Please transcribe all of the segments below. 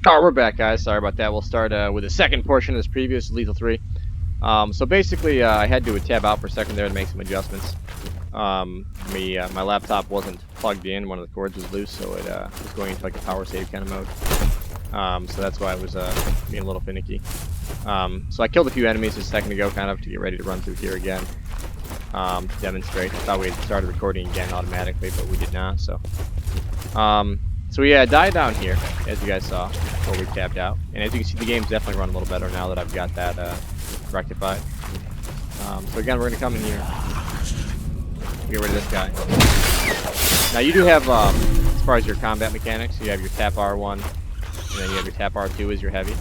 Alright, we're back, guys. Sorry about that. We'll start with the second portion of this previous Lethal 3. So basically, I had to tab out for a second there to make some adjustments. My laptop wasn't plugged in. One of the cords was loose, so it was going into like a power save kind of mode. So that's why I was being a little finicky. So I killed a few enemies just a second ago, kind of, to get ready to run through here again. To demonstrate. I thought we had started recording again automatically, but we did not, so... So we died down here, as you guys saw, before we tapped out. And as you can see, the game's definitely run a little better now that I've got that rectified. So again, we're going to come in here, get rid of this guy. Now you do have, as far as your combat mechanics, you have your tap R1, and then you have your tap R2 as your heavy.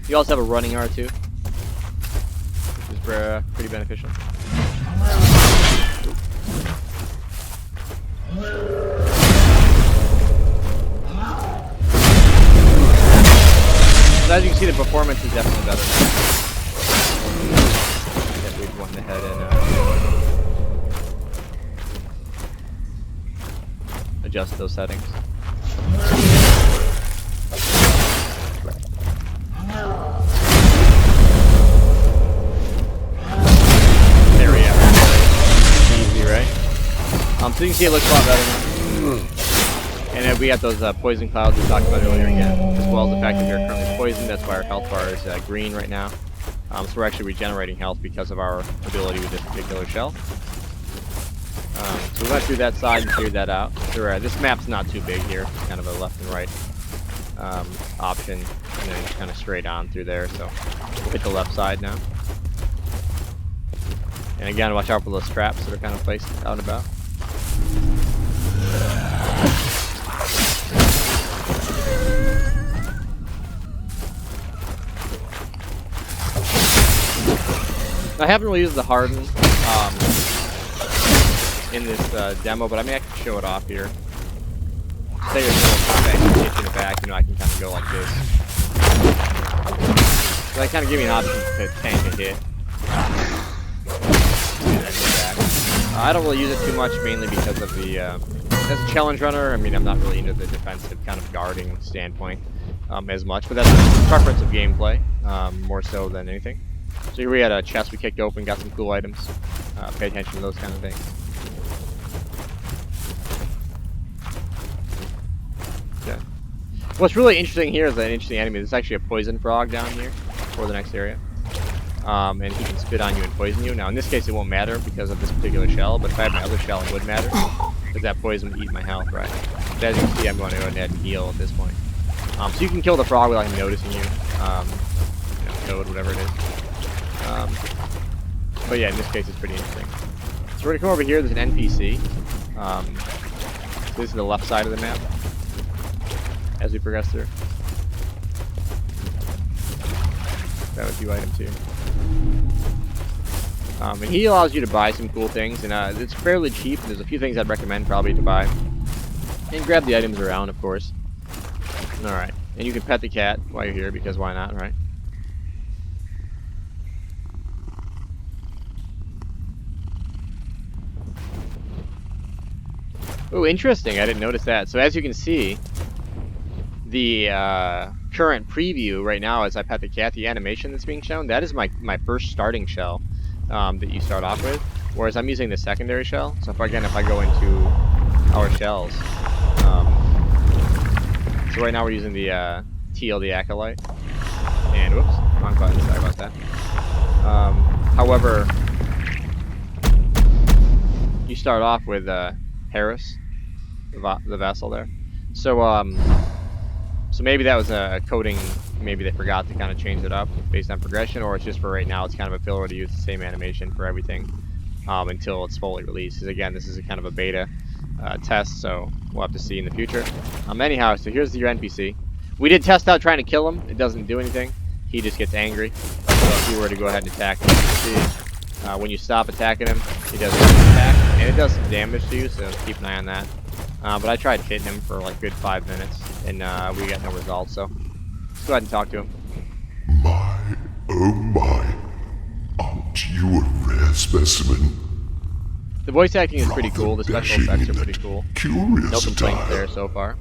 You also have a running R2, which is pretty beneficial. So as you can see, the performance is definitely better now. Definitely went ahead and adjust those settings. There we are. Easy, right? So you can see it looks a lot better now. And then we got those poison clouds we talked about earlier again, as well as the fact that we are currently poisoned. That's why our health bar is green right now. So we're actually regenerating health because of our ability with this particular shell. So we went through that side and cleared that out. So, this map's not too big here. It's kind of a left and right option, and then just kind of straight on through there. So we'll hit the left side now. And again, watch out for those traps that are kind of placed out and about. I haven't really used the harden in this demo, but I mean I can show it off here. Say there's no combat hit in the back, you know, I can kind of go like this. So that kind of give me an option to tank a hit. I don't really use it too much, mainly because of the, as a challenge runner, I mean, I'm not really into the defensive kind of guarding standpoint as much, but that's a preference of gameplay, more so than anything. So here we had a chest we kicked open, got some cool items. Pay attention to those kind of things. Okay. What's really interesting here is an interesting enemy. There's actually a poison frog down here for the next area. And he can spit on you and poison you. Now in this case it won't matter because of this particular shell, but if I had my other shell it would matter, because that poison would eat my health, right? But as you can see, I'm going to go ahead and heal at this point. So you can kill the frog without him noticing you. You know, toad, whatever it is. But yeah, in this case it's pretty interesting. So we're going to come over here, there's an NPC. So this is the left side of the map as we progress through. That would do item 2. And he allows you to buy some cool things, and it's fairly cheap. There's a few things I'd recommend probably to buy. And grab the items around, of course. Alright, and you can pet the cat while you're here, because why not, right? Oh, interesting, I didn't notice that. So as you can see, the current preview right now as I pet the cat, the animation that's being shown, that is my first starting shell that you start off with, whereas I'm using the secondary shell. So if I go into our shells, so right now we're using the TL, the Acolyte, and whoops, wrong button, sorry about that. However, you start off with Harris, the Vessel there. So so maybe that was a coding, maybe they forgot to kind of change it up based on progression, or it's just for right now, it's kind of a filler to use the same animation for everything until it's fully released. Because again, this is a kind of a beta test, so we'll have to see in the future. Anyhow, so here's your NPC. We did test out trying to kill him. It doesn't do anything. He just gets angry. So if you were to go ahead and attack him, see, when you stop attacking him, he does an attack, and it does some damage to you, so keep an eye on that. But I tried hitting him for like a good 5 minutes, and we got no results, so let's go ahead and talk to him. Oh my, aren't you a rare specimen? The voice acting is pretty Rather cool. The special dashing effects are in pretty that cool. curious No complaints attire. there so far.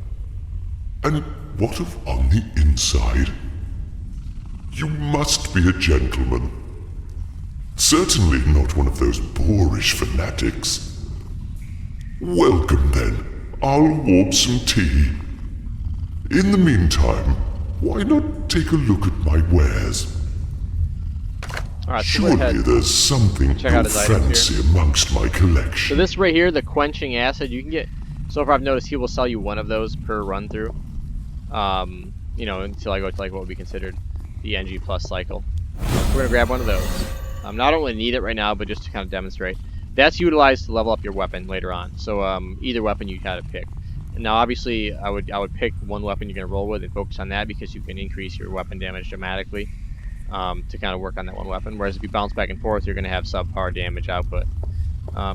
And what of on the inside? You must be a gentleman. Certainly not one of those boorish fanatics. Welcome then. I'll warp some tea. In the meantime, why not take a look at my wares? Alright, so go ahead. Surely there's something Check out you'll his items fancy amongst my collection. So this right here, the quenching acid, you can get. So far, I've noticed he will sell you one of those per run through. You know, until I go to like what would be considered the NG plus cycle. So we're gonna grab one of those. I don't really need it right now, but just to kind of demonstrate. That's utilized to level up your weapon later on. So either weapon you kind of pick. And now obviously I would pick one weapon you're gonna roll with and focus on that because you can increase your weapon damage dramatically to kind of work on that one weapon. Whereas if you bounce back and forth, you're gonna have subpar damage output.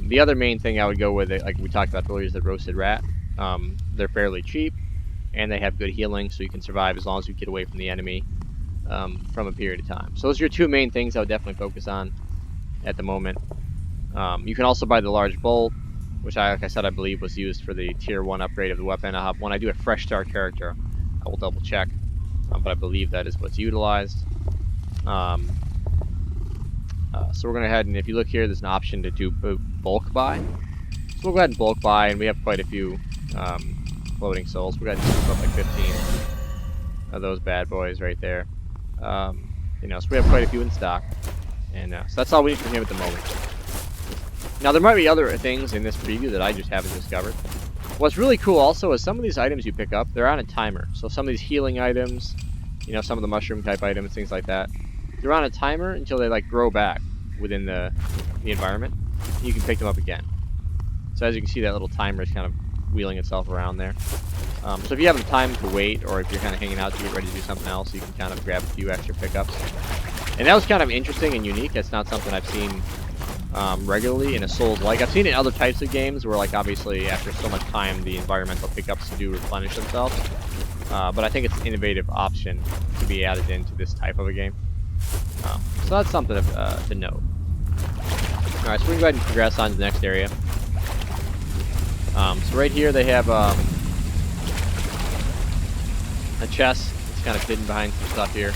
The other main thing I would go with, like we talked about earlier, is the roasted rat. They're fairly cheap, and they have good healing, so you can survive as long as you get away from the enemy from a period of time. So those are your two main things I would definitely focus on at the moment. You can also buy the large bolt, which like I said, I believe was used for the tier 1 upgrade of the weapon. When I do a fresh start character, I will double check, but I believe that is what's utilized. So we're going to head, and if you look here, there's an option to do bulk buy. So we'll go ahead and bulk buy, and we have quite a few floating souls. We're going to scoop up like 15 of those bad boys right there. You know, so we have quite a few in stock. And so that's all we need from him at the moment. Now, there might be other things in this preview that I just haven't discovered. What's really cool also is some of these items you pick up, they're on a timer. So some of these healing items, you know, some of the mushroom type items, things like that, they're on a timer until they like grow back within the environment. You can pick them up again. So as you can see, that little timer is kind of wheeling itself around there. So if you have the time to wait, or if you're kind of hanging out to get ready to do something else, you can kind of grab a few extra pickups. And that was kind of interesting and unique. It's not something I've seen regularly in a Souls-like. I've seen it in other types of games where, like, obviously after so much time, the environmental pickups do replenish themselves. But I think it's an innovative option to be added into this type of a game. So that's something to note. Alright, so we can go ahead and progress on to the next area. So right here they have a chest. It's kind of hidden behind some stuff here.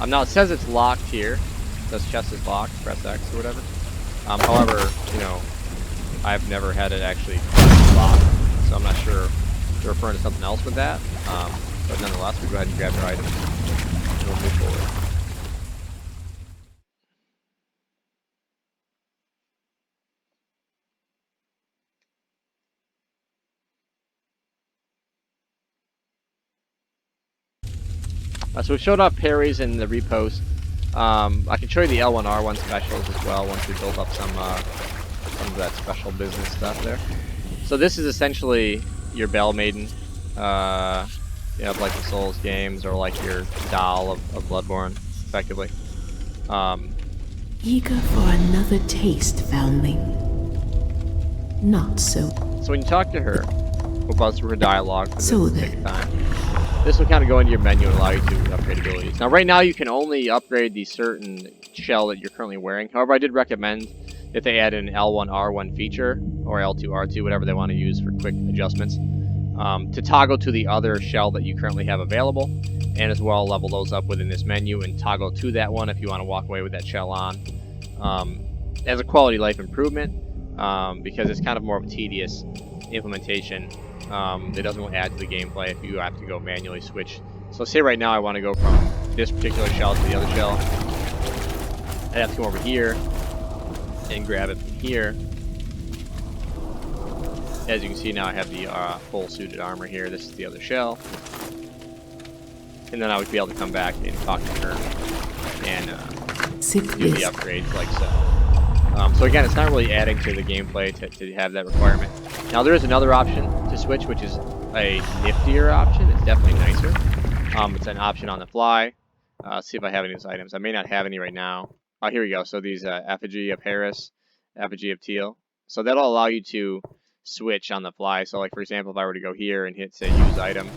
Now it says it's locked here. It says chest is locked, press X or whatever. However, you know, I've never had it actually locked, so I'm not sure if they're referring to something else with that. But nonetheless, we go ahead and grab your item and we'll move forward. So we've showed off parries and the repost. I can show you the L1R1 specials as well once we build up some of that special business stuff there. So this is essentially your Bell Maiden, you know, like the Souls games, or like your doll of Bloodborne, effectively. Eager for another taste, foundling. Not so. So when you talk to her, we'll buzz through her dialogue for So this take time. This will kind of go into your menu and allow you to upgrade abilities. Now, right now, you can only upgrade the certain shell that you're currently wearing. However, I did recommend that they add an L1R1 feature, or L2R2, whatever they want to use for quick adjustments, to toggle to the other shell that you currently have available, and as well level those up within this menu and toggle to that one if you want to walk away with that shell on. As a quality life improvement, because it's kind of more of a tedious implementation. It doesn't really add to the gameplay if you have to go manually switch. So say right now I want to go from this particular shell to the other shell. I'd have to come over here and grab it from here. As you can see now I have the full suited armor here. This is the other shell. And then I would be able to come back and talk to her and do the upgrades like so. So again, it's not really adding to the gameplay to have that requirement. Now there is another option to switch, which is a niftier option. It's definitely nicer. It's an option on the fly. See if I have any of those items. I may not have any right now. Oh, here we go. So these effigy of Harris, effigy of Teal. So that'll allow you to switch on the fly. So like for example, if I were to go here and hit say use item,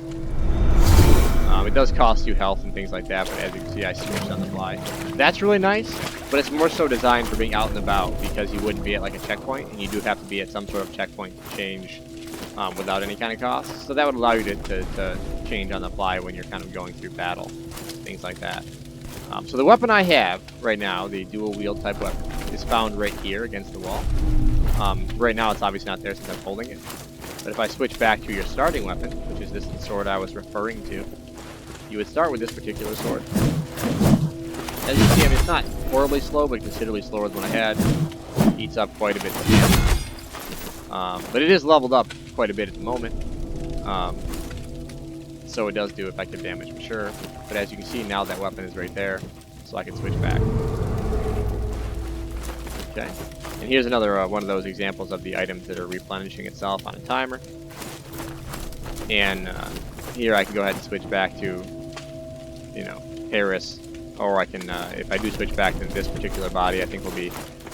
It does cost you health and things like that, but as you can see, I switched on the fly. That's really nice, but it's more so designed for being out and about because you wouldn't be at like a checkpoint, and you do have to be at some sort of checkpoint to change without any kind of cost. So that would allow you to change on the fly when you're kind of going through battle, things like that. So the weapon I have right now, the dual wield type weapon, is found right here against the wall. Right now it's obviously not there since I'm holding it. But if I switch back to your starting weapon, which is this sword I was referring to, you would start with this particular sword. As you see, I mean, it's not horribly slow, but considerably slower than what I had. It eats up quite a bit of damage. But it is leveled up quite a bit at the moment. So it does do effective damage for sure. But as you can see, now that weapon is right there, so I can switch back. Okay. And here's another one of those examples of the items that are replenishing itself on a timer. And here I can go ahead and switch back to, you know, Harris, or I can, if I do switch back to this particular body, I think we'll be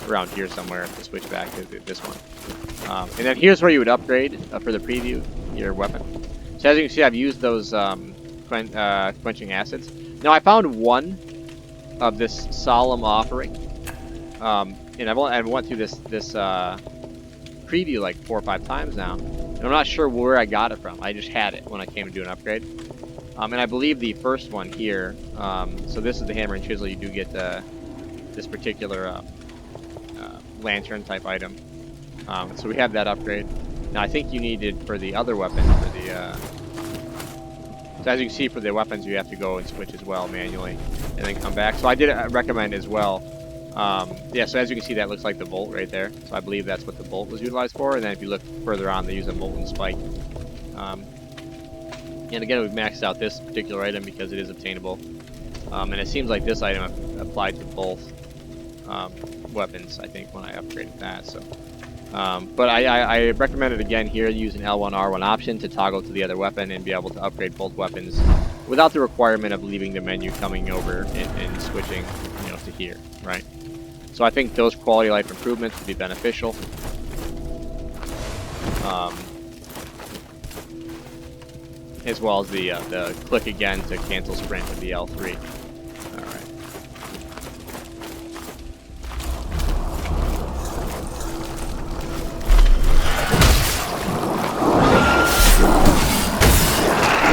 around here somewhere to switch back to this one. And then here's where you would upgrade for the preview your weapon. So as you can see, I've used those quenching acids. Now I found one of this solemn offering, and I've went through this preview like 4 or 5 times now, and I'm not sure where I got it from. I just had it when I came to do an upgrade. And I believe the first one here, so this is the hammer and chisel, you do get this particular lantern type item. So we have that upgrade. Now I think you needed for the other weapon, for the, so as you can see for the weapons you have to go and switch as well manually, and then come back. So I did recommend as well, yeah, so as you can see that looks like the bolt right there. So I believe that's what the bolt was utilized for, and then if you look further on they use a molten spike. And again, we've maxed out this particular item because it is obtainable. And it seems like this item applied to both weapons, I think, when I upgraded that. So, but I recommend it again here, use an L1, R1 option to toggle to the other weapon and be able to upgrade both weapons without the requirement of leaving the menu, coming over and switching, you know, to here, right? So I think those quality of life improvements would be beneficial. As well as the click again to cancel sprint with the L3. Alright.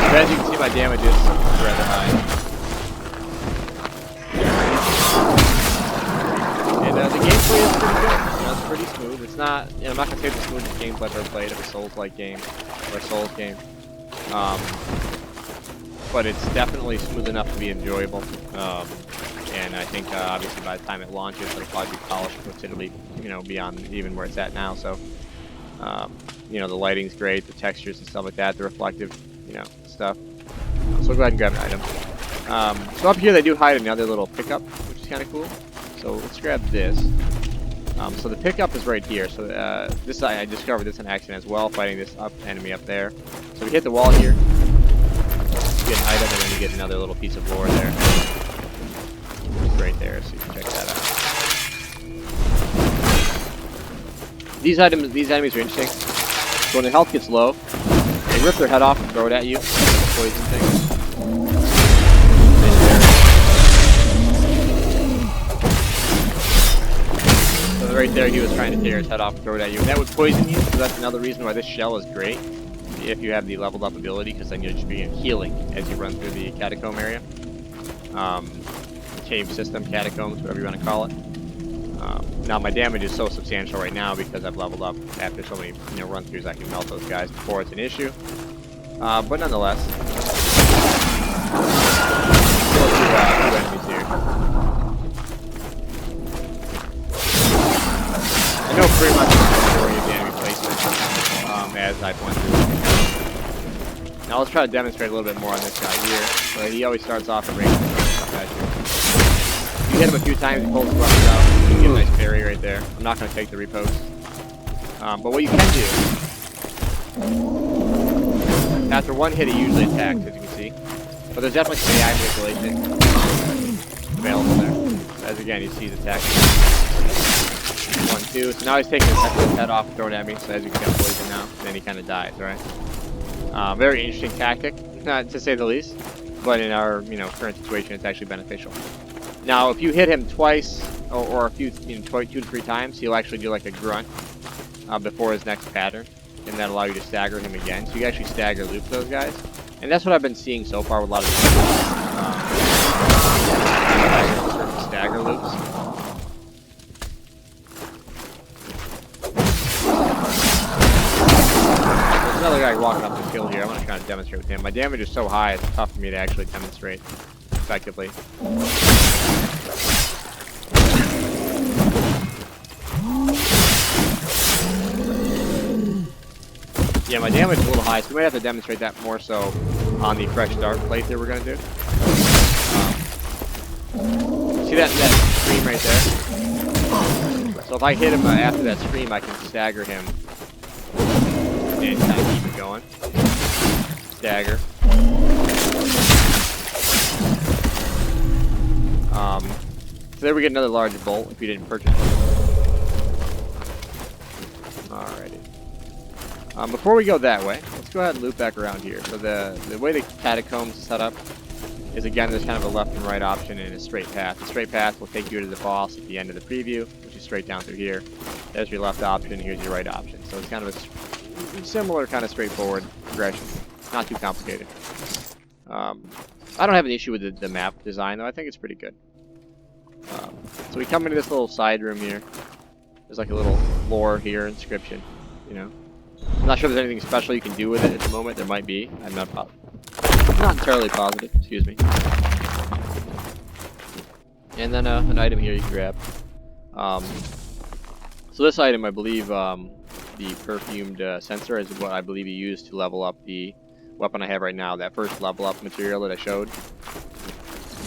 So as you can see, my damage is rather high. And the gameplay is pretty good. You know, it's pretty smooth. It's not, you know, I'm not going to say the smoothest gameplay I've ever played of a Souls-like game, or a Souls game. But it's definitely smooth enough to be enjoyable, and I think obviously by the time it launches it'll probably be polished considerably, you know, beyond even where it's at now. So you know, the lighting's great, the textures and stuff like that, the reflective, you know, stuff. So we'll go ahead and grab an item. So up here they do hide another little pickup, which is kind of cool. So let's grab this. So the pickup is right here. So this I discovered this in accident as well, fighting this enemy up there. So we hit the wall here, you get an item, and then you get another little piece of lore there. It's right there, so you can check that out. These enemies are interesting. So when their health gets low, they rip their head off and throw it at you, poison things. So right there, he was trying to tear his head off and throw it at you. And that would poison you, so that's another reason why this shell is great. If you have the leveled up ability, because then you'll just be healing as you run through the catacomb area. Cave system, catacombs, whatever you want to call it. Now my damage is so substantial right now because I've leveled up after so many, you know, run-throughs. I can melt those guys before it's an issue. But nonetheless, two enemies here. I know pretty much the majority of the enemy placement as I've went through. Now let's try to demonstrate a little bit more on this guy here. But he always starts off at range. You hit him a few times, he pulls his weapons out. You get a nice parry right there. I'm not going to take the repost. But what you can do, after one hit he usually attacks, as you can see. But there's definitely some AI manipulation available there. As again, you see he's attacking. 1, 2. So now he's taking his head off and throwing it at me. So as you can see, I'm poisoned now. And then he kind of dies, right? Very interesting tactic, to say the least. but in our current situation, it's actually beneficial. Now, if you hit him twice or a few 2 to 3 times, he'll actually do like a grunt before his next pattern, and that'll allow you to stagger him again. So you can actually stagger loop those guys, and that's what I've been seeing so far with a lot of stagger loops. There's another guy walking up this hill here. I'm going to try to demonstrate with him. My damage is so high, it's tough for me to actually demonstrate effectively. Yeah, my damage is a little high, so we might have to demonstrate that more so on the fresh start playthrough we're going to do. See that scream right there? So if I hit him after that scream, I can stagger him and kind of keep it going. Stagger. So there we get another large bolt if you didn't purchase it. Alrighty. Before we go that way, let's go ahead and loop back around here. So the way the catacombs is set up is, again, there's kind of a left and right option and a straight path. The straight path will take you to the boss at the end of the preview, which is straight down through here. There's your left option, here's your right option. So it's kind of a similar kind of straightforward progression. Not too complicated. I don't have an issue with the map design, though. I think it's pretty good. So we come into this little side room here. There's like a little lore here, inscription, I'm not sure if there's anything special you can do with it at the moment. There might be. I'm not entirely positive. Excuse me. And then an item here you can grab. So this item, I believe, the perfumed sensor is what I believe you use to level up the weapon I have right now. That first level up material that I showed.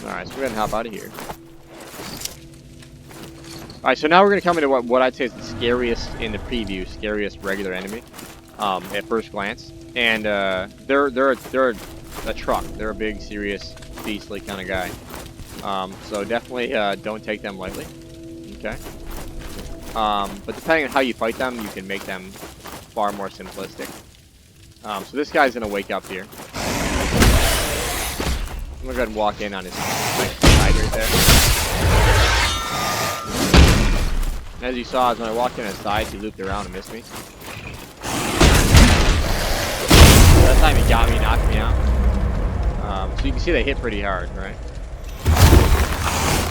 Alright, so we're going to hop out of here. Alright, so now we're going to come into what I'd say is the scariest in the preview, scariest regular enemy at first glance. And they're a truck. They're a big, serious, beastly kind of guy. So definitely don't take them lightly. Okay. But depending on how you fight them, you can make them far more simplistic. So this guy's going to wake up here. I'm going to go ahead and walk in on his side right there. As you saw, when I walked in his side, he looped around and missed me. That time he got me, knocked me out. So you can see they hit pretty hard, right?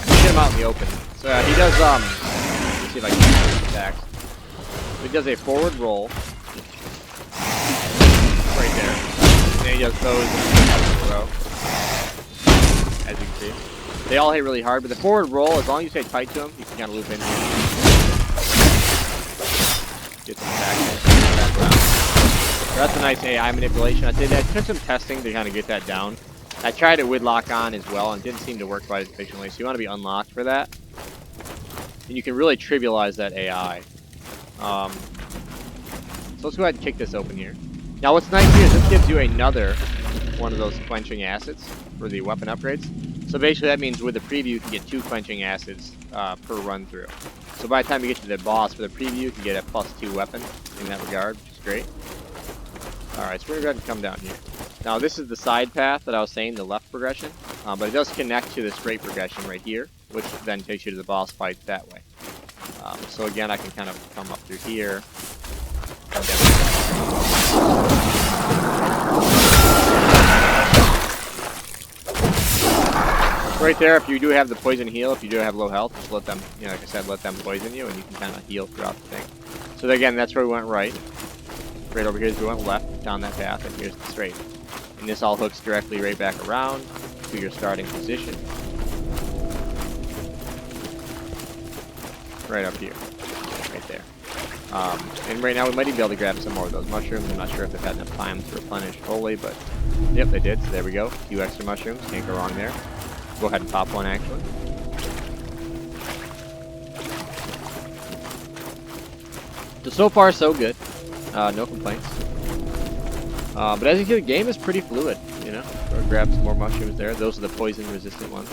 Get him out in the open. So he does, let me see if I can get his attacks. So he does a forward roll. Right there. And then he does those up in a row. As you can see. They all hit really hard, but the forward roll, as long as you stay tight to him, you can kind of loop in here. Get some attack in the background. So that's a nice AI manipulation. I did that, took some testing to kind of get that down. I tried it with lock on as well, and it didn't seem to work quite as efficiently, so you want to be unlocked for that. And you can really trivialize that AI. So let's go ahead and kick this open here. Now what's nice here is this gives you another one of those quenching acids for the weapon upgrades. So basically that means with the preview you can get 2 quenching acids per run through. So by the time you get to the boss for the preview, you can get a +2 weapon in that regard, which is great. Alright, so we're going to go ahead and come down here. Now this is the side path that I was saying, the left progression, but it does connect to the straight progression right here, which then takes you to the boss fight that way. So again, I can kind of come up through here. Right there, if you do have the poison heal, if you do have low health, just let them, like I said, let them poison you, and you can kind of heal throughout the thing. So again, that's where we went right. Right over here is we went left down that path, and here's the straight. And this all hooks directly right back around to your starting position. Right up here. Right there. And right now we might even be able to grab some more of those mushrooms. I'm not sure if they've had enough time to replenish fully, but yep, they did. So there we go. A few extra mushrooms. Can't go wrong there. Go ahead and pop one, actually. So far, so good. No complaints. But as you see, the game is pretty fluid, Go grab some more mushrooms there. Those are the poison-resistant ones.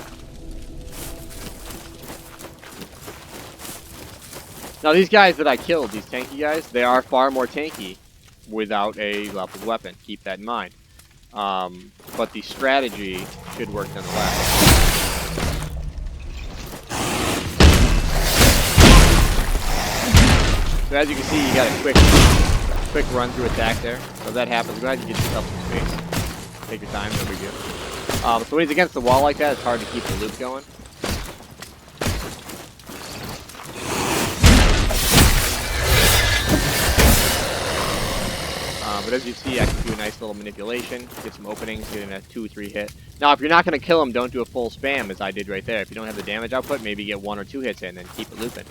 Now, these guys that I killed, these tanky guys, they are far more tanky without a leveled weapon. Keep that in mind. But the strategy should work nonetheless. So as you can see, you got a quick run through attack there. So if that happens, go ahead and get yourself some space. Take your time, no big deal. So when he's against the wall like that, it's hard to keep the loop going. But as you see, I can do a nice little manipulation, get some openings, get in a 2-3 hit. Now, if you're not going to kill him, don't do a full spam, as I did right there. If you don't have the damage output, maybe get 1 or 2 hits in, and then keep it looping.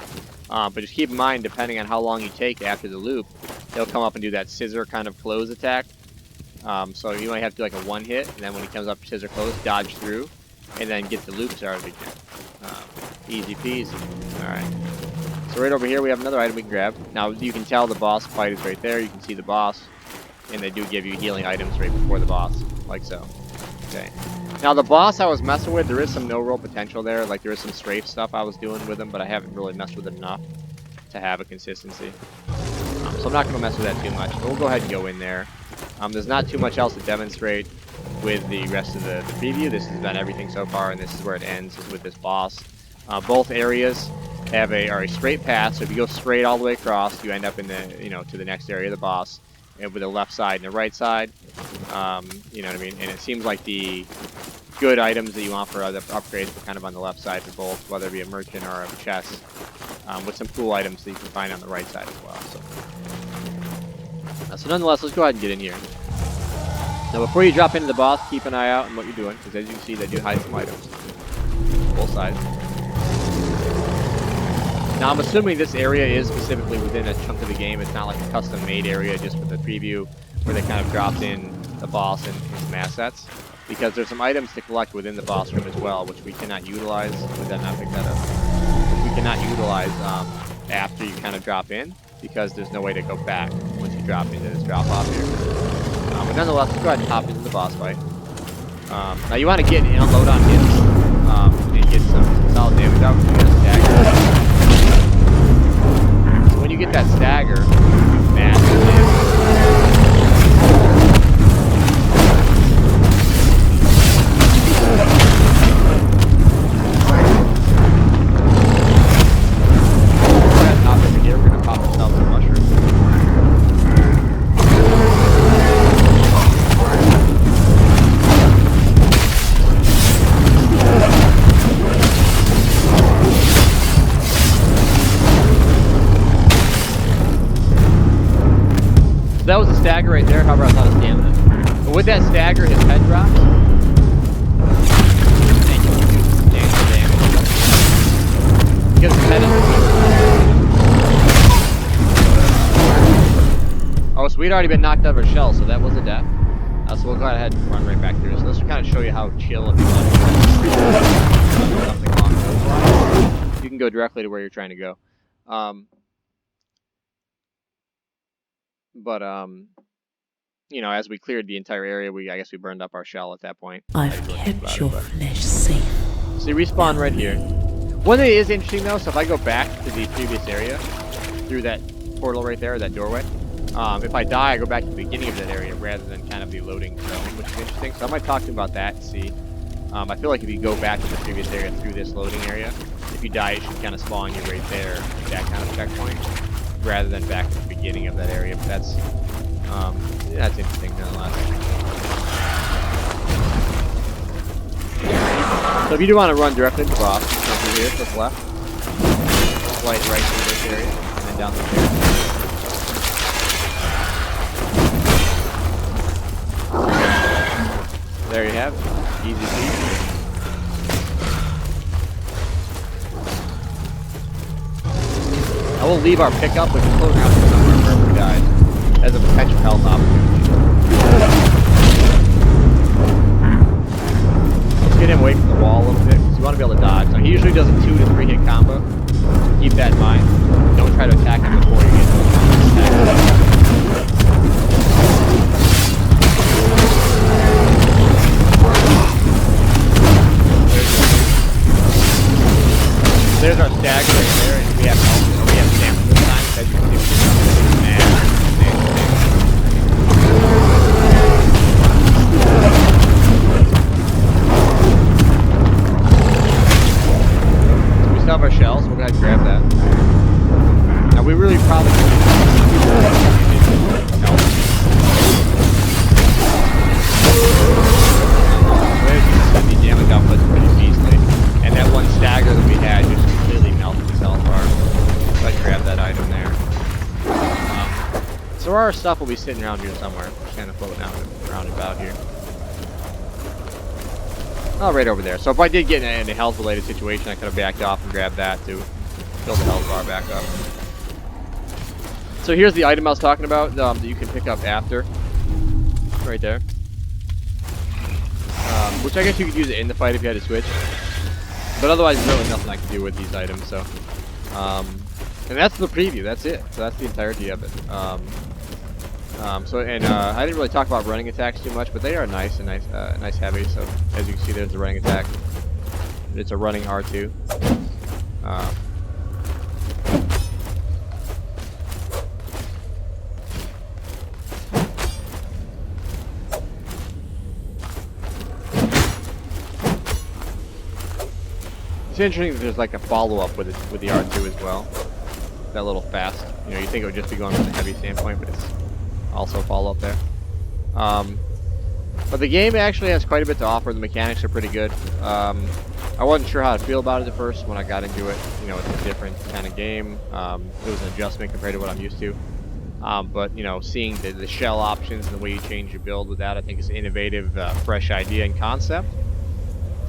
But just keep in mind, depending on how long you take after the loop, he'll come up and do that scissor kind of close attack. So you might have to do like a 1 hit, and then when he comes up scissor close, dodge through, and then get the loop started again. Easy peasy. Alright. So right over here, we have another item we can grab. Now, you can tell the boss fight is right there. You can see the boss. And they do give you healing items right before the boss, like so. Okay. Now the boss I was messing with, there is some no-roll potential there. Like there is some strafe stuff I was doing with him, but I haven't really messed with it enough to have a consistency. So I'm not going to mess with that too much. But we'll go ahead and go in there. There's not too much else to demonstrate with the rest of the preview. This has been everything so far, and this is where it ends, is with this boss. Both areas are a straight path, so if you go straight all the way across, you end up in the to the next area of the boss. With the left side and the right side, you know what I mean? And it seems like the good items that you want for other upgrades are kind of on the left side for both, whether it be a merchant or a chest, with some cool items that you can find on the right side as well. So nonetheless, let's go ahead and get in here. Now before you drop into the boss, keep an eye out on what you're doing, because as you can see, they do hide some items. Both sides. Now I'm assuming this area is specifically within a chunk of the game. It's not like a custom-made area just for the preview where they kind of dropped in the boss and some assets. Because there's some items to collect within the boss room as well, which we cannot utilize. Did that not pick that up? Which we cannot utilize after you kind of drop in, because there's no way to go back once you drop into this drop-off here. But nonetheless, let's go ahead and hop into the boss fight. Now you want to get and unload on hits and get some solid damage out. You get a stagger. When you get that stagger, massive damage. Top over here, we're gonna pop ourselves some mushrooms. So that was a stagger right there, however I thought of stamina. But with that stagger, his head drops. And you can do substantial damage. Because his head is... Oh, so we'd already been knocked out of our shell, so that was a death. So we'll go ahead and run right back through. So this will kind of show you how chill if you want to do something along those lines. You can go directly to where you're trying to go. But you know, as we cleared the entire area, I guess we burned up our shell at that point. I've kept your flesh safe. So you respawn right here. One thing that is interesting though, so if I go back to the previous area, through that portal right there, that doorway, if I die, I go back to the beginning of that area rather than kind of the loading zone, which is interesting. So I might talk to you about that and see. I feel like if you go back to the previous area through this loading area, if you die, it should kind of spawn you right there, that kind of checkpoint, rather than back at the beginning of that area. But that's interesting nonetheless. So if you do want to run directly to the boss, come through here, flip left, slide right through this area, and then down the stairs. There you have it. Easy peasy. I will leave our pickup, which is floating around somewhere wherever we died, as a potential health opportunity. Let's get him away from the wall a little bit, because you want to be able to dodge. Now, he usually does a 2 to 3 hit combo. Keep that in mind. Don't try to attack him before you get to the attack. There's our stagger right there, and we have health, we have stamina this time, as you can see, we still have our shells. We'll go ahead and grab that. Now we really probably could the damage output pretty easily. And that one stagger that we had just completely melted his health bar. So I grabbed that item there. So our stuff will be sitting around here somewhere. Just kind of floating around about here. Oh, right over there. So if I did get in a health-related situation, I could have backed off and grabbed that to fill the health bar back up. So here's the item I was talking about that you can pick up after. Right there. Which I guess you could use it in the fight if you had to switch. But otherwise, there's really nothing I can do with these items. So, and that's the preview. That's it. So that's the entirety of it. I didn't really talk about running attacks too much, but they are nice and nice heavy. So as you can see, there's the running attack. It's a running R2. It's interesting that there's like a follow-up with the R2 as well. That little fast. You know, you think it would just be going from the heavy standpoint, but it's also a follow-up there. But the game actually has quite a bit to offer. The mechanics are pretty good. I wasn't sure how to feel about it at first when I got into it. You know, it's a different kind of game. It was an adjustment compared to what I'm used to. But, you know, seeing the shell options and the way you change your build with that, I think is an innovative, fresh idea and concept.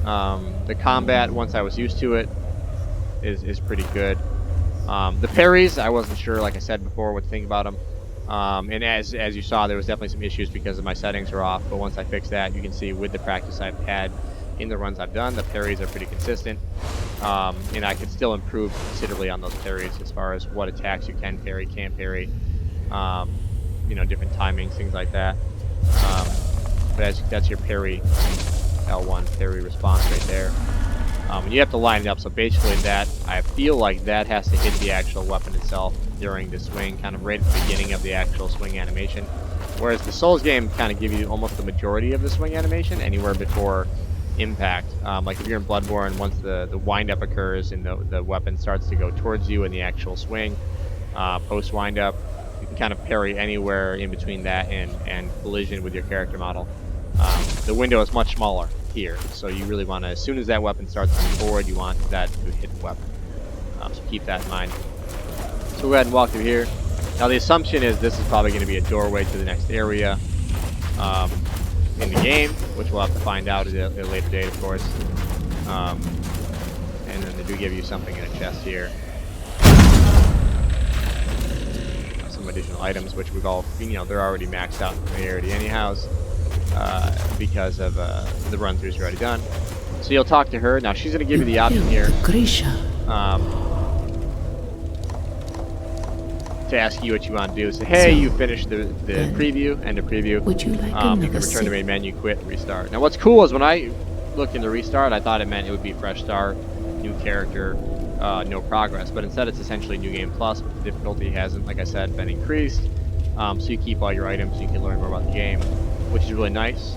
The combat, once I was used to it, is pretty good. The parries, I wasn't sure, like I said before, what to think about them. And as you saw, there was definitely some issues because of my settings are off. But once I fixed that, you can see with the practice I've had in the runs I've done, the parries are pretty consistent. And I could still improve considerably on those parries as far as what attacks you can parry, can't parry. You know, different timings, things like that. But that's your parry, L1 parry response right there. You have to line it up, so basically that, I feel like that has to hit the actual weapon itself during the swing, kind of right at the beginning of the actual swing animation. Whereas the Souls game kind of give you almost the majority of the swing animation anywhere before impact. Like if you're in Bloodborne, once the wind-up occurs and the weapon starts to go towards you in the actual swing, post-wind-up, you can kind of parry anywhere in between that and collision with your character model. The window is much smaller here, so you really want to, as soon as that weapon starts to move forward, you want that to hit the weapon. So keep that in mind. So we'll go ahead and walk through here. Now the assumption is this is probably going to be a doorway to the next area in the game, which we'll have to find out at a later date, of course. And then they do give you something in a chest here. Some additional items, which we've all, you know, they're already maxed out in familiarity anyhows. Because of the run-throughs you're already done. So you'll talk to her. Now she's going to give you the option here to ask you what you want to do. So hey, you finished the preview, end of preview. Would you like you can return to main menu, quit, restart. Now what's cool is when I looked into restart, I thought it meant it would be fresh start, new character, no progress. But instead it's essentially New Game Plus, but the difficulty hasn't, like I said, been increased. So you keep all your items, so you can learn more about the game, which is really nice.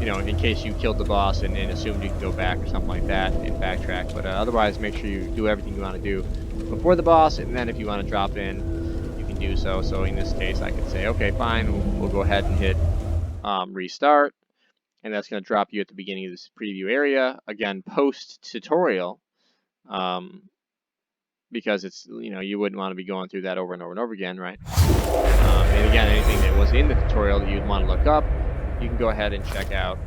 You know, in case you killed the boss and assumed you could go back or something like that and backtrack. But otherwise, make sure you do everything you want to do before the boss, and then if you want to drop in, you can do so. So in this case, I could say, okay, fine, we'll go ahead and hit restart, and that's going to drop you at the beginning of this preview area. Again, post-tutorial, because it's, you know, you wouldn't want to be going through that over and over and over again, right? And again, anything that was in the tutorial that you'd want to look up, you can go ahead and check out.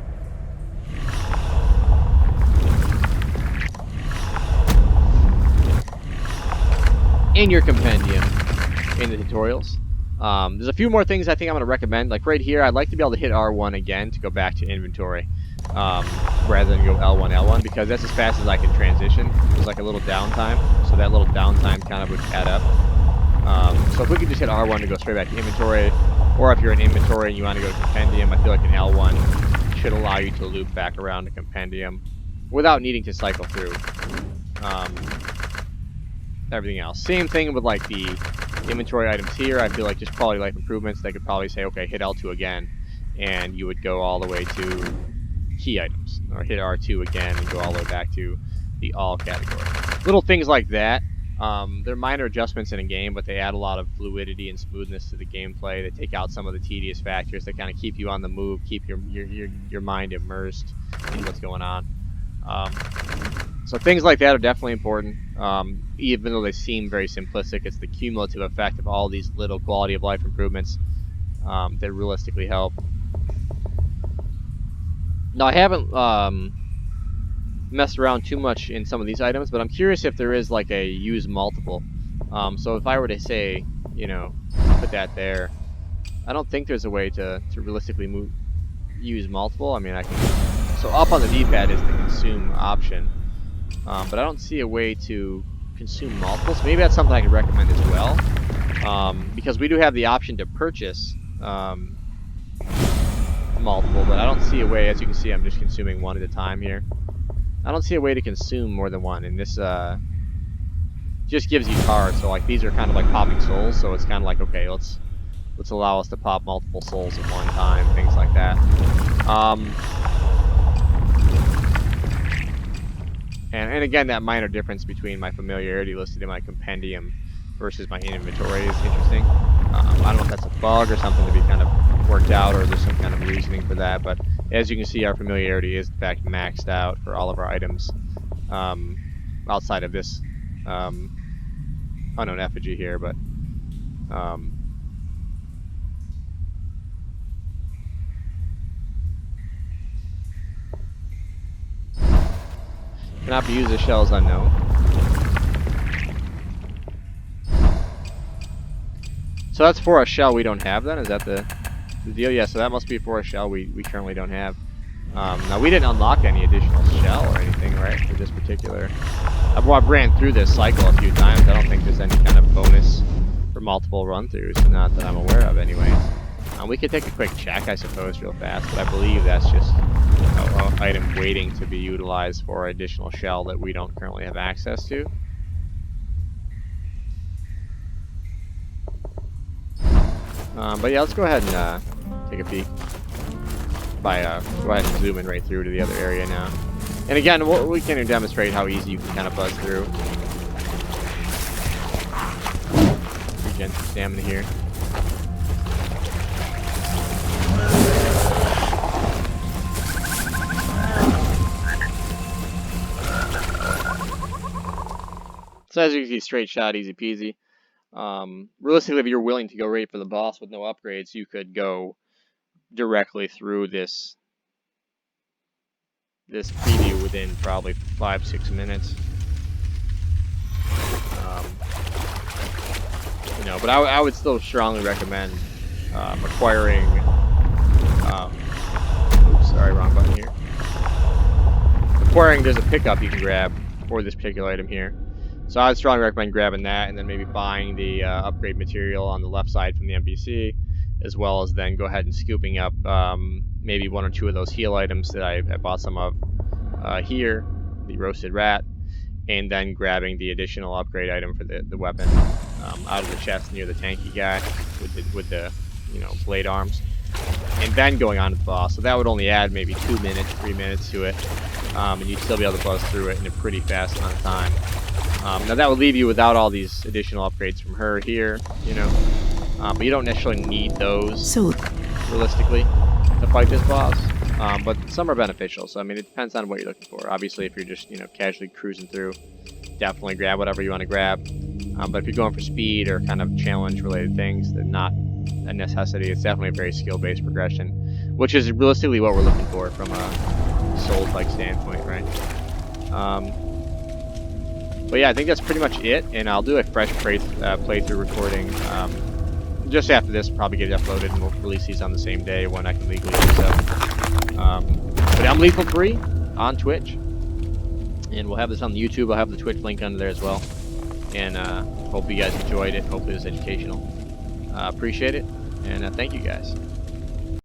In your compendium, in the tutorials. There's a few more things I think I'm going to recommend. Like right here, I'd like to be able to hit R1 again to go back to inventory, rather than go L1, because that's as fast as I can transition. There's like a little downtime, so that little downtime kind of would add up. So if we could just hit R1 to go straight back to inventory, or if you're in inventory and you want to go to compendium, I feel like an L1 should allow you to loop back around to compendium without needing to cycle through everything else. Same thing with like the inventory items here. I feel like just quality of life improvements, they could probably say, okay, hit L2 again, and you would go all the way to key items, or hit R2 again and go all the way back to the all category. little things like that. They're minor adjustments in a game, but they add a lot of fluidity and smoothness to the gameplay. They take out some of the tedious factors that kind of keep you on the move, keep your mind immersed in what's going on. So things like that are definitely important. Even though they seem very simplistic, it's the cumulative effect of all these little quality of life improvements that realistically help. Now, I haven't messed around too much in some of these items, but I'm curious if there is like a use multiple. So if I were to say, you know, put that there, I don't think there's a way to realistically use multiple. I mean, I can. So up on the D-pad is the consume option, but I don't see a way to consume multiples. Maybe that's something I could recommend as well, because we do have the option to purchase multiple, but I don't see a way. As you can see, I'm just consuming one at a time here. I don't see a way to consume more than one, and this just gives you cards. So like these are kind of like popping souls, so it's kind of like, okay, let's allow us to pop multiple souls at one time, things like that. And again, that minor difference between my familiarity listed in my compendium versus my inventory is interesting. I don't know if that's a bug or something to be kind of worked out, or there's some kind of reasoning for that, but as you can see, our familiarity is in fact maxed out for all of our items outside of this unknown effigy here, but cannot be used as shells unknown. So that's for a shell we don't have then? Is that the deal? Yeah, so that must be for a shell we currently don't have. Now, we didn't unlock any additional shell or anything, right, for this particular... I've ran through this cycle a few times. I don't think there's any kind of bonus for multiple run-throughs, not that I'm aware of anyway. We could take a quick check, I suppose, real fast, but I believe that's just an item waiting to be utilized for additional shell that we don't currently have access to. But yeah, let's go ahead and take a peek. Go ahead and zoom in right through to the other area now. And again, we can demonstrate how easy you can kind of buzz through. Regen some stamina here. So as you can see, straight shot, easy peasy. Realistically, if you're willing to go right for the boss with no upgrades, you could go directly through this preview within probably 5-6 minutes. You know, but I would still strongly recommend acquiring. Oops, sorry, wrong button here. Acquiring, there's a pickup you can grab for this particular item here. So I would strongly recommend grabbing that, and then maybe buying the upgrade material on the left side from the NPC, as well as then go ahead and scooping up maybe 1 or 2 of those heal items that I bought some of here, the roasted rat, and then grabbing the additional upgrade item for the weapon out of the chest near the tanky guy with the you know, blade arms, and then going on to the boss. So that would only add maybe 2 minutes, 3 minutes to it, and you'd still be able to buzz through it in a pretty fast amount of time. Now that would leave you without all these additional upgrades from her here, you know, but you don't necessarily need those realistically to fight this boss. But some are beneficial, so I mean it depends on what you're looking for. Obviously, if you're just, you know, casually cruising through, definitely grab whatever you want to grab. But if you're going for speed or kind of challenge-related things, they're not a necessity. It's definitely a very skill-based progression, which is realistically what we're looking for from a Souls-like standpoint, right? But yeah, I think that's pretty much it, and I'll do a fresh playthrough recording just after this. Probably get it uploaded, and we'll release these on the same day when I can legally do so. But I'm Lethal 3 on Twitch, and we'll have this on the YouTube. I'll have the Twitch link under there as well. And hope you guys enjoyed it. Hopefully it was educational. Appreciate it, and thank you guys.